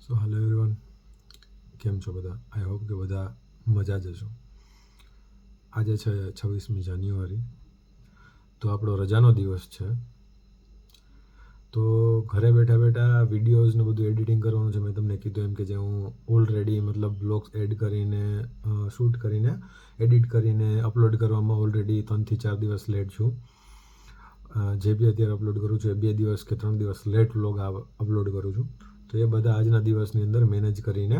So hello everyone, કેમ છો બધા? આઈ હોપ કે બધા મજા જ હશો. આજે છે 26મી જાન્યુઆરી, તો આપણો રજાનો દિવસ છે. તો ઘરે બેઠા બેઠા વિડીયોઝ ને બધું એડિટિંગ કરવાનું છે. મેં તમને કીધું એમ કે જે હું ઓલરેડી બ્લોગ્સ એડ કરીને શૂટ કરીને એડિટ કરીને અપલોડ કરવામાં ઓલરેડી 3 થી 4 દિવસ લેટ છું. જે બી અત્યારે અપલોડ કરું છું એ 2 દિવસ કે 3 દિવસ લેટ વ્લોગ અપલોડ કરું છું. તો એ બધા આજના દિવસની અંદર મેનેજ કરીને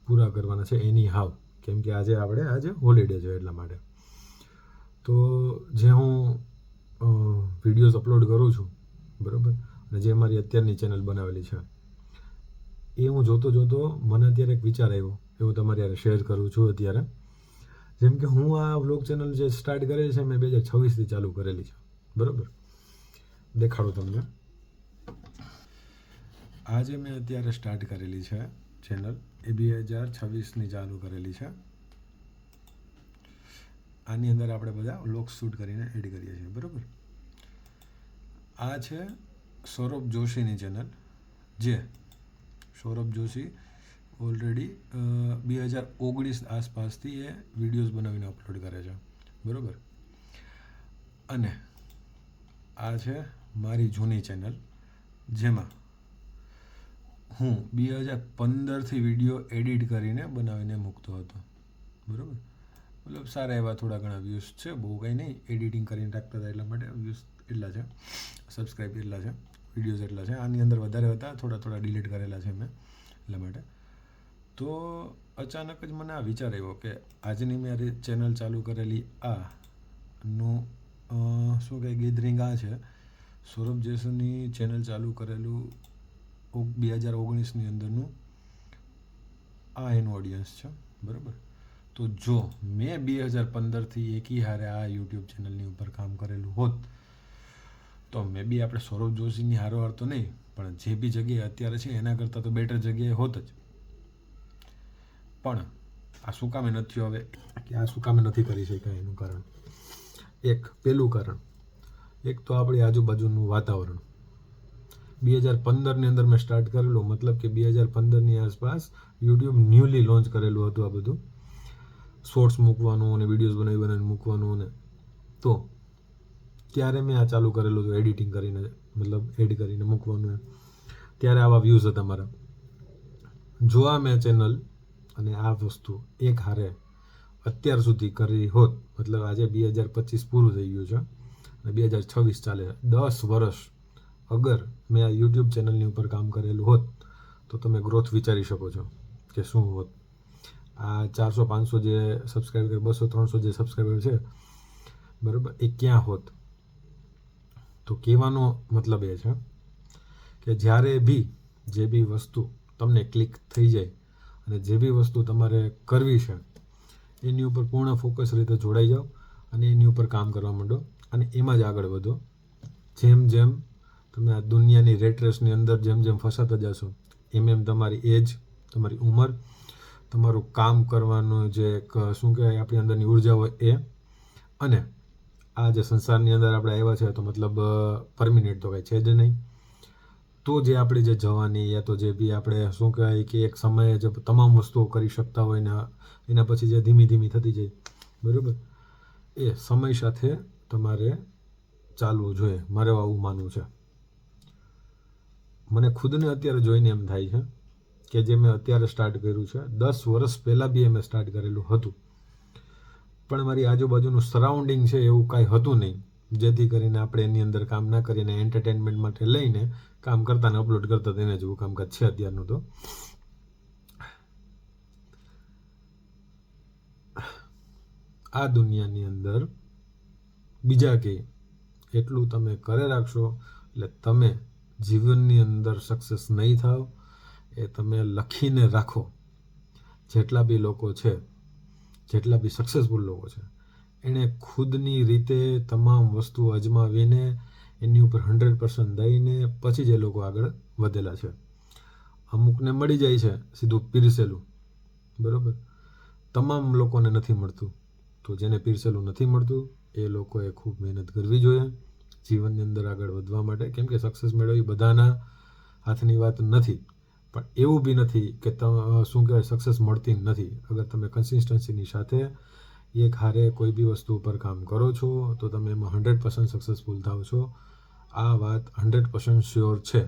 પૂરા કરવાના છે એની હાવ, કેમ કે આજે હોલિડે છે એટલા માટે. તો જે હું વિડીયોઝ અપલોડ કરું છું, બરાબર, અને જે મારી અત્યારની ચેનલ બનાવેલી છે એ હું જોતો મને અત્યારે એક વિચાર આવ્યો, એ હું તમારી યારે શેર કરું છું અત્યારે. જેમ કે હું આ વ્લોગ ચેનલ જે સ્ટાર્ટ કરેલી છે મેં 2026થી ચાલુ કરેલી છે, બરાબર. દેખાડું તમને. આજે મેં અત્યારે સ્ટાર્ટ કરેલી છે ચેનલ, એ 2026ની ચાલુ કરેલી છે. આની અંદર આપણે બધા વ્લોગ શૂટ કરીને એડ કરીએ છીએ, બરાબર. આ છે સૌરભ જોશીની ચેનલ, જે સૌરભ જોશી ઓલરેડી 2019 આસપાસથી એ વિડીયોઝ બનાવીને અપલોડ કરે છે, બરાબર. અને આ છે મારી જૂની ચેનલ, જેમાં હું 2015થી વિડીયો એડિટ કરીને બનાવીને મૂકતો હતો, બરાબર. સારા એવા થોડા ઘણા વ્યૂઝ છે, બહુ કંઈ નહીં. એડિટિંગ કરીને રાખતા હતા એટલા માટે વ્યૂઝ એટલા છે, સબસ્ક્રાઈબ એટલા છે, વિડીયોઝ એટલા છે. આની અંદર વધારે હતા, થોડા ડિલીટ કરેલા છે મેં એટલા માટે. તો અચાનક જ મને આ વિચાર આવ્યો કે આજની મારી ચેનલ ચાલુ કરેલી આનું શું કહે ગેધરિંગ આ છે. સૌરભ જોશીની ચેનલ ચાલુ કરેલું 2019ની અંદરનું આ એનું ઓડિયન્સ છે, બરાબર. તો જો મેં 2015થી એકી હારે આ યુટ્યુબ ચેનલની ઉપર કામ કરેલું હોત, તો મે બી આપણે સૌરભ જોશીની હારોહાર તો નહીં, પણ જે બી જગ્યાએ અત્યારે છે એના કરતાં તો બેટર જગ્યાએ હોત જ. પણ આ શું કામે નથી હવે, કે આ શું કામે નથી કરી શકાય એનું કારણ પહેલું કારણ એક તો આપણી આજુબાજુનું વાતાવરણ. 2015ની અંદર મેં સ્ટાર્ટ કરેલું, મતલબ કે 2015ની આસપાસ યુટ્યુબ ન્યૂલી લોન્ચ કરેલું હતું આ બધું, શોર્ટ્સ મૂકવાનું અને વિડીયોઝ બનાવીને મૂકવાનું. અને તો ત્યારે મેં આ ચાલુ કરેલું હતું એડિટિંગ કરીને, એડ કરીને મૂકવાનું. ત્યારે આવા વ્યૂઝ હતા મારા. જો આ મેં ચેનલ અને આ વસ્તુ એક હારે અત્યાર સુધી કરી હોત, મતલબ આજે 2025 પૂરું થઈ ગયું છે અને 2026 ચાલે છે, 10 વર્ષ અગર મેં આ યુટ્યુબ ચેનલની ઉપર કામ કરેલું હોત, તો તમે ગ્રોથ વિચારી શકો છો કે શું હોત. આ 400-500 જે સબસ્ક્રાઈબર, 200-300 જે સબસ્ક્રાઈબર છે, બરાબર, એ ક્યાં હોત? તો કહેવાનો મતલબ એ છે કે જ્યારે બી જે બી વસ્તુ તમને ક્લિક થઈ જાય અને જે બી વસ્તુ તમારે કરવી છે એની ઉપર પૂર્ણ ફોકસ રીતે જોડાઈ જાઓ અને એની ઉપર કામ કરવા માંડો અને એમાં જ આગળ વધો. જેમ તમે આ દુનિયાની રેટ રેસની અંદર જેમ ફસાતા જશો, એમ તમારી એજ, તમારી ઉંમર, તમારું કામ કરવાનું જે એક શું કહેવાય આપણી અંદરની ઉર્જા હોય એ, અને આ જે સંસારની અંદર આપણે આવ્યા છે તો મતલબ પરમિનેન્ટ તો કંઈ છે જ નહીં. તો જે આપણી જે જવાની યા તો જે બી આપણે શું કહેવાય કે એક સમયે જે તમામ વસ્તુઓ કરી શકતા હોય ને એના પછી જે ધીમી થતી જાય, બરાબર, એ સમય સાથે તમારે ચાલવું જોઈએ, મારે આવું માનવું છે. મને ખુદને અત્યારે જોઈને એમ થાય છે કે જે મેં અત્યારે સ્ટાર્ટ કર્યું છે, 10 વર્ષ પહેલાં બી મેં સ્ટાર્ટ કરેલું હતું, પણ મારી આજુબાજુનું સરાઉન્ડિંગ છે એવું કાંઈ હતું નહીં, જેથી કરીને આપણે એની અંદર કામ ના કરીને એન્ટરટેનમેન્ટ માટે લઈને કામ કરતા ને અપલોડ કરતા, તેને જેવું કામકાજ છે અત્યારનું. તો આ દુનિયાની અંદર બીજા કે એટલું તમે કરે રાખશો એટલે તમે જીવનની અંદર સક્સેસ નહીં થાવ. એ તમે લખીને રાખો. જેટલા બી લોકો છે, જેટલા બી સક્સેસફુલ લોકો છે, એણે ખુદની રીતે તમામ વસ્તુ અજમાવીને એની ઉપર 100% દઈને પછી જ એ લોકો આગળ વધેલા છે. અમુકને મળી જાય છે સીધું પીરસેલું, બરાબર, તમામ લોકોને નથી મળતું. તો જેને પીરસેલું નથી મળતું એ લોકોએ ખૂબ મહેનત કરવી જોઈએ જીવનની અંદર આગળ વધવા માટે, કેમ કે સક્સેસ મેળવવી બધાના હાથની વાત નથી. પણ એવું બી નથી કે શું કહેવાય સક્સેસ મળતી નથી. અગર તમે કન્સિસ્ટન્સીની સાથે એક હારે કોઈ બી વસ્તુ ઉપર કામ કરો છો તો તમે એમાં 100% સક્સેસફુલ થાવ છો. આ વાત 100% શ્યોર છે.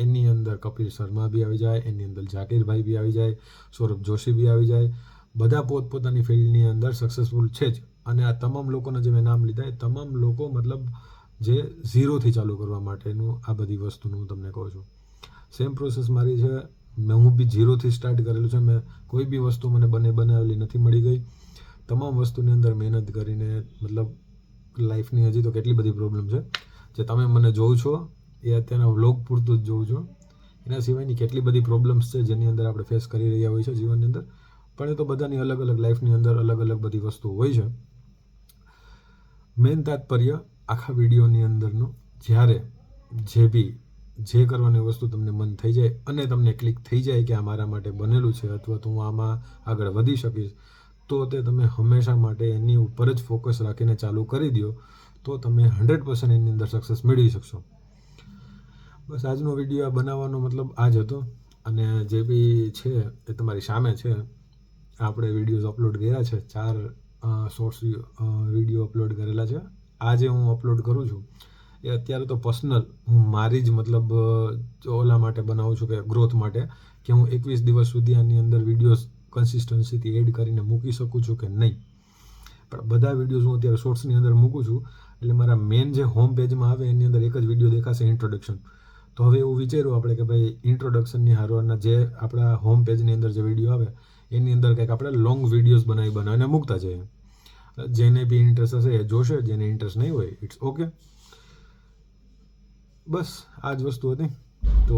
એની અંદર કપિલ શર્મા બી આવી જાય, એની અંદર ઝાકીરભાઈ બી આવી જાય, સૌરભ જોશી બી આવી જાય. બધા પોતપોતાની ફિલ્ડની અંદર સક્સેસફુલ છે જ. અને આ તમામ લોકોના જે મેં નામ લીધા એ તમામ લોકો મતલબ જે ઝીરોથી ચાલુ કરવા માટેનું આ બધી વસ્તુનું હું તમને કહું છું. સેમ પ્રોસેસ મારી છે. હું બી ઝીરોથી સ્ટાર્ટ કરેલું છે. મેં કોઈ બી વસ્તુ મને બનાવેલી નથી મળી ગઈ. તમામ વસ્તુની અંદર મહેનત કરીને મતલબ લાઈફની હજી તો કેટલી બધી પ્રોબ્લેમ છે જે તમે મને જોઉં છો એ અત્યારના વ્લોગ પૂરતું જ જોઉં છું. એના સિવાયની કેટલી બધી પ્રોબ્લેમ્સ છે જેની અંદર આપણે ફેસ કરી રહ્યા હોય છે જીવનની અંદર. પણ એ તો બધાની અલગ અલગ લાઈફની અંદર અલગ અલગ બધી વસ્તુઓ હોય છે. મેન તાત્પર્ય આખા વિડીયોની અંદરનું જ્યારે જે કરવાની વસ્તુ તમને મન થઈ જાય અને તમને ક્લિક થઈ જાય કે આ મારા માટે બનેલું છે અથવા તો હું આમાં આગળ વધી શકીશ તો તે તમે હંમેશા માટે એની ઉપર જ ફોકસ રાખીને ચાલુ કરી દો તો તમે 100% એની અંદર સક્સેસ મેળવી શકશો. બસ આજનો વિડીયો બનાવવાનો મતલબ આ જ હતો. અને જે બી છે એ તમારી સામે છે. આપણે વિડીયોઝ અપલોડ કર્યા છે, 4 શોર્ટ્સ વિડીયો અપલોડ કરેલા છે. આ જે હું અપલોડ કરું છું એ અત્યારે તો પર્સનલ હું મારી જ મતલબ ઓલા માટે બનાવું છું કે ગ્રોથ માટે કે હું 21 દિવસ સુધી આની અંદર વિડીયોઝ કન્સિસ્ટન્સીથી એડ કરીને મૂકી શકું છું કે નહીં. પણ બધા વિડીયોઝ હું અત્યારે શોર્ટ્સની અંદર મૂકું છું એટલે મારા મેન જે હોમ પેજમાં આવે એની અંદર એક જ વિડીયો દેખાશે ઇન્ટ્રોડક્શન. તો હવે એવું વિચાર્યું આપણે કે ભાઈ ઇન્ટ્રોડક્શનની હારવારના જે આપણા હોમ પેજની અંદર જે વિડીયો આવે એની અંદર કંઈક આપણે લોંગ વિડીયોઝ બનાવીને મૂકતા જઈએ. જેને બી ઇન્ટરેસ્ટ હશે એ જોશે, જેને ઇન્ટરેસ્ટ નહીં હોય ઇટ્સ ઓકે. બસ આ જ વસ્તુ હતી. તો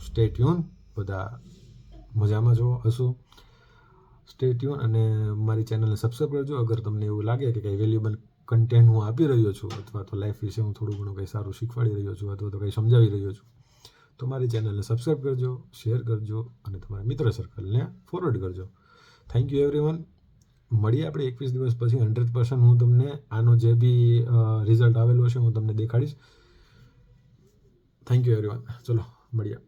સ્ટે ટ્યુન. બધા મજામાં છો હશો. સ્ટે ટ્યુન અને મારી ચેનલને સબસ્ક્રાઈબ કરજો. અગર તમને એવું લાગે કે કંઈ વેલ્યુબલ કન્ટેન્ટ હું આપી રહ્યો છું અથવા તો લાઈફ વિશે હું થોડું ઘણું કંઈ સારું શીખવાડી રહ્યો છું અથવા તો કંઈ સમજાવી રહ્યો છું તો મારી ચેનલને સબસ્ક્રાઈબ કરજો, શેર કરજો અને તમારા મિત્ર સર્કલને ફોરવર્ડ કરજો. Thank you everyone. મળીએ આપણે 21 દિવસ પછી 100% હું તમને આનો જે બી રિઝલ્ટ આવેલો હશે હું તમને દેખાડીશ. Thank you everyone. ચલો મળીએ.